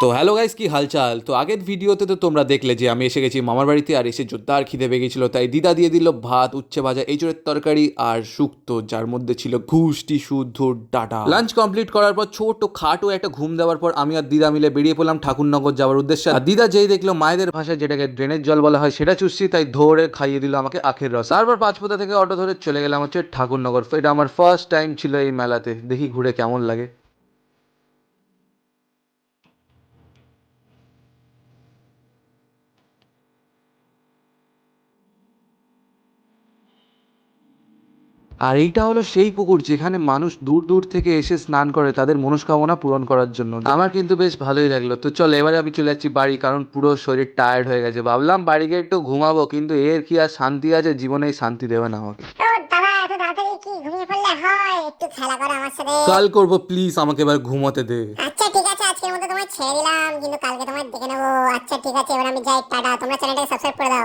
তো hello guys, কি হালচাল? তো আগের ভিডিওতে তো তোমরা দেখলে যে আমি এসে গেছি মামার বাড়িতে, আর এসে জোরদার খিদে পেয়ে গেছিলো, তাই দিদা দিয়ে দিল ভাত, উচ্ছে ভাজা, এঁচোড়ের তরকারি আর শুক্তো, যার মধ্যে ছিল ঘুষ্টি শুদ্ধ ডাটা। লাঞ্চ কমপ্লিট করার পর ছোট খাটো একটা ঘুম দেওয়ার পর আমি আর দিদা মিলে বেরিয়ে পড়লাম ঠাকুরনগর যাওয়ার উদ্দেশ্যে। আর দিদা যেই দেখলো মায়েদের ভাষায় যেটাকে ড্রেনের জল বলা হয় সেটা চুষছি, তাই ধরে খাইয়ে দিল আমাকে আখের রস। তারপর পাঁচপোতা থেকে অটো ধরে চলে গেলাম হচ্ছে ঠাকুরনগর। এটা আমার ফার্স্ট টাইম ছিল এই মেলাতে, দেখি ঘুরে কেমন লাগে। আর এইটা হলো সেই পুকুর যেখানে মানুষ দূর দূর থেকে এসে স্নান করে তাদের মনস্কামনা পূরণ করার জন্য। আমার কিন্তু বেশ ভালোই লাগলো। তো চল এবারে আমি চলে যাচ্ছি বাড়ি, কারণ পুরো শরীর টায়ার্ড হয়ে গেছে। ভাবলাম বাড়ি গিয়ে একটু ঘুমাবো, কিন্তু এর কি আর শান্তি আছে? জীবনেই শান্তি দেবে না আমাকে। তো দাদা এত তাড়াতাড়ি কি ঘুমিয়ে পড়লে হয়? একটু খেলা করো আমার সাথে। কাল করবো, প্লিজ আমাকে এবার ঘুমোতে দে। আচ্ছা ঠিক আছে, আজকের মতো তোমায় ছেড়ে দিলাম, কিন্তু কালকে তোমায় দেখে নেবো। আচ্ছা ঠিক আছে, এবার আমি যাই, টাটা। তোমরা চ্যানেলটাকে সাবস্ক্রাইব করে দাও।